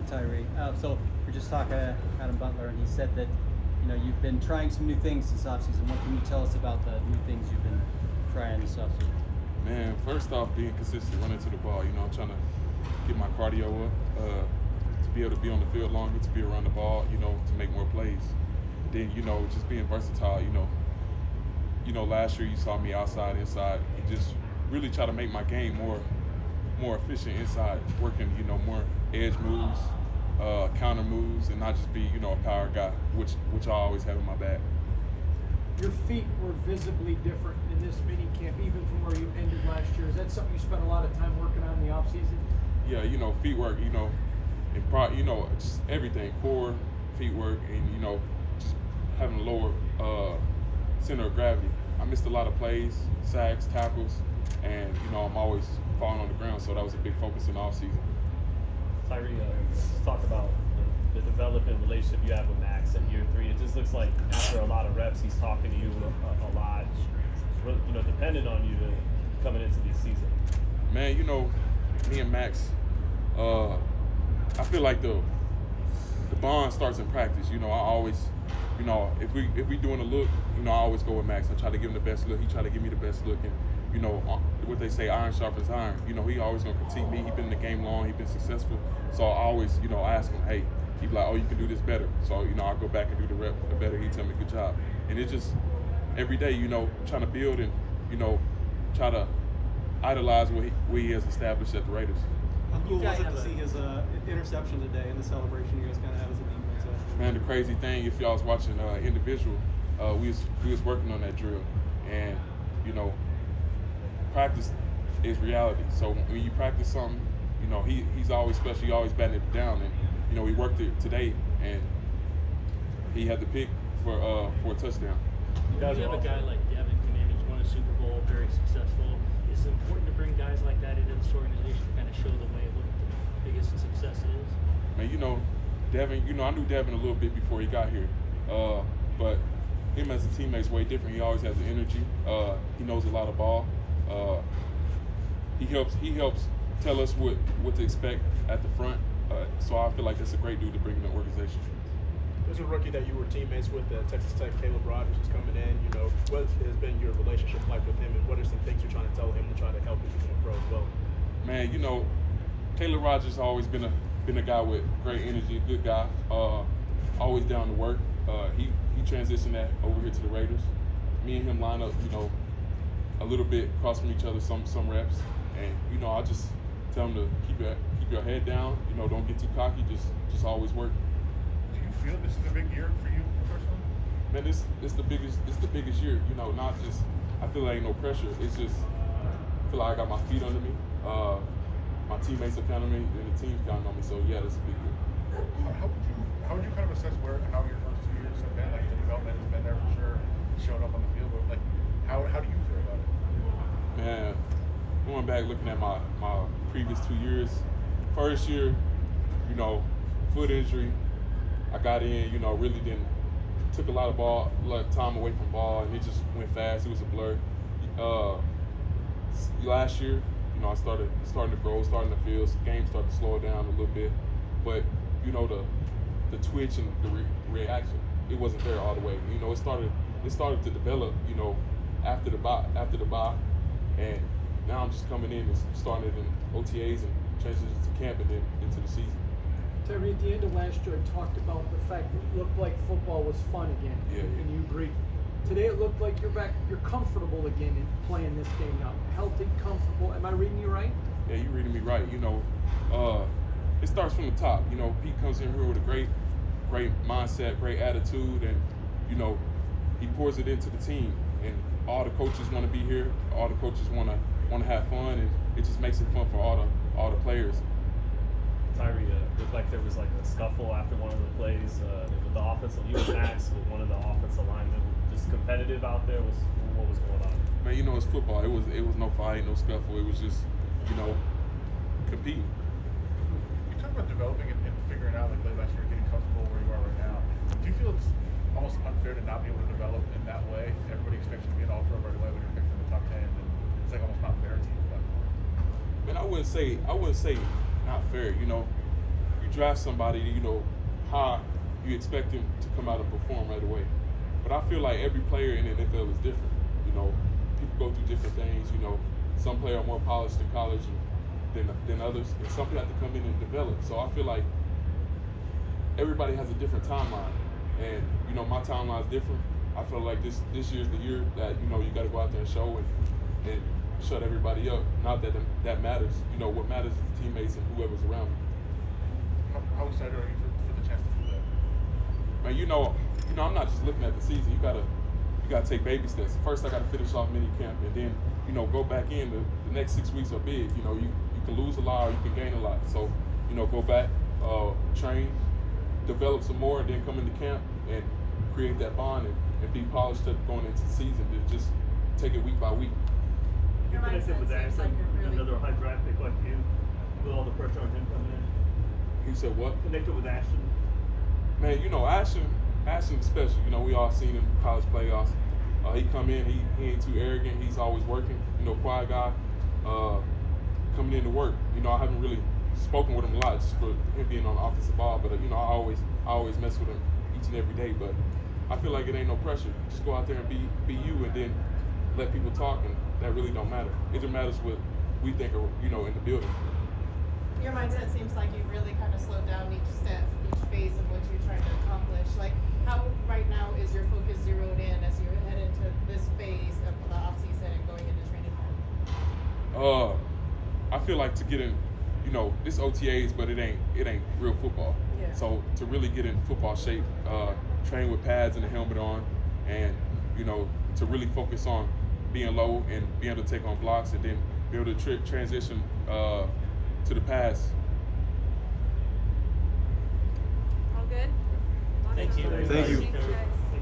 Tyree. So we're just talking to Adam Butler, and he said that you've been trying some new things this offseason. What can you tell us about the new things you've been trying this offseason? Man, first off, being consistent, running to the ball. I'm trying to get my cardio up, to be able to be on the field longer, to be around the ball, to make more plays. And then, just being versatile. Last year you saw me outside, inside, and just really try to make my game more efficient inside, working, more edge moves, counter moves, and not just be, a power guy, which I always have in my bag. Your feet were visibly different in this mini camp, even from where you ended last year. Is that something you spent a lot of time working on in the offseason? Yeah, feet work, and just everything, core, feet work, and, just having a lower center of gravity. I missed a lot of plays, sacks, tackles, and, I'm always falling on the ground, so that was a big focus in the offseason. Tyree, let's talk about the developing relationship you have with Max in year 3. It just looks like after a lot of reps, he's talking to you a lot, dependent on you coming into this season. Man, me and Max, I feel like the bond starts in practice. I always, if we doing a look, I always go with Max. I try to give him the best look. He try to give me the best look, and what they say, iron sharpens iron. He always gonna critique me. He been in the game long. He been successful. So I always, ask him, hey, he be like, oh, you can do this better. So I go back and do the rep, the better. He tell me good job. And it just every day, trying to build and try to idolize what he has established at the Raiders. How cool was it to see his interception today in the celebration you guys kind of had as a team? Man, the crazy thing, if y'all was watching individual, we was working on that drill, and practice is reality. So when you practice something, he's always special. He always batting it down, and we worked it today, and he had the pick for a touchdown. You have a guy like Devin Command who's won a Super Bowl, very successful. Is it important to bring guys like that into this organization to kind of show the way what the biggest success is? Man, Devin, I knew Devin a little bit before he got here, but him as a teammate is way different. He always has the energy. He knows a lot of ball. He helps tell us what to expect at the front. So I feel like that's a great dude to bring in the organization. There's a rookie that you were teammates with at Texas Tech, Caleb Rogers, is coming in. What has been your relationship like with him, and what are some things you're trying to tell him to try to help him become a pro as well? Man, Caleb Rogers has always been a guy with great energy, a good guy, always down to work. He transitioned that over here to the Raiders. Me and him line up, a little bit across from each other, some reps, and I just tell him to keep your head down. Don't get too cocky. Just always work. Do you feel this is a big year for you personally? Man, it's the biggest year. Not just I feel like ain't no pressure. It's just I feel like I got my feet under me. My teammates are counting on me, and the team's counting on me. So yeah, that's a big year. How would you kind of assess where and how your first 2 years have been? Like the development has been there for sure, showing up on the field, but like how do you feel about it? Man, going back looking at my previous 2 years, first year, foot injury. I got in, really took a lot of time away from ball, and it just went fast. It was a blur. Last year, I starting to grow, starting to feel. The game started to slow down a little bit, but the twitch and the reaction, it wasn't there all the way. It started to develop, after the bye, and now I'm just coming in and starting it in OTAs and transitioning to camp and then into the season. Tyree, at the end of last year, I talked about the fact that it looked like football was fun again, and you agreed. Today it looked like you're comfortable again in playing this game now. Healthy, comfortable. Am I reading you right? Yeah, you're reading me right. It starts from the top. Pete comes in here with a great mindset, great attitude, and he pours it into the team. And all the coaches want to be here. All the coaches want to have fun, and it just makes it fun for all the players. Tyree, looked like there was like a scuffle after one of the plays with the offensive. You and Max with one of the offensive linemen. Just competitive out there. What was going on? Man, it's football. It was no fight, no scuffle. It was just competing. You talk about developing and figuring out like late last year, getting comfortable where you are right now. Do you feel it's almost unfair to not be able to develop in that way? Everybody expects you to be an all-pro right away when you're picked in the top 10, and it's like almost not fair to you. But Man, I wouldn't say not fair. draft somebody, you know, how you expect them to come out and perform right away. But I feel like every player in the NFL is different. You know, people go through different things. You know, some players are more polished in college than others, and some people have to come in and develop. So I feel like everybody has a different timeline, and you know, my timeline is different. I feel like this year's the year that, you know, you got to go out there and show and shut everybody up. Not that that matters. You know, what matters is the teammates and whoever's around you. How excited are you for the chance to do that? Man, you know, I'm not just looking at the season. You gotta take baby steps. First, I gotta finish off minicamp, and then, you know, go back in. The next 6 weeks are big. You know, you can lose a lot or you can gain a lot. So, you know, go back, train, develop some more, and then come into camp and create that bond and be polished up going into the season. To just take it week by week. Your Connected mindset with seems Ashton, like you're really another high draft pick like you, with all the pressure on him coming in. He said what? Connected with Ashton. Man, you know, Ashton's special. You know, we all seen him in college playoffs. He come in, he ain't too arrogant. He's always working. You know, quiet guy, coming in to work. You know, I haven't really spoken with him a lot just for him being on the offensive ball, but you know, I always mess with him each and every day. But I feel like it ain't no pressure. Just go out there and be you, and then let people talk, and that really don't matter. It just matters what we think are, you know, in the building. Your mindset seems like you've really kind of slowed down each step, each phase of what you're trying to accomplish. Like, how right now is your focus zeroed in as you head into this phase of the offseason and going into training camp? I feel like to get in, you know, this OTAs, but it ain't real football. Yeah. So to really get in football shape, train with pads and a helmet on, and you know, to really focus on being low and being able to take on blocks, and then be able to transition to the pass. All good? Thank you. Awesome. Thank you. Thanks, guys.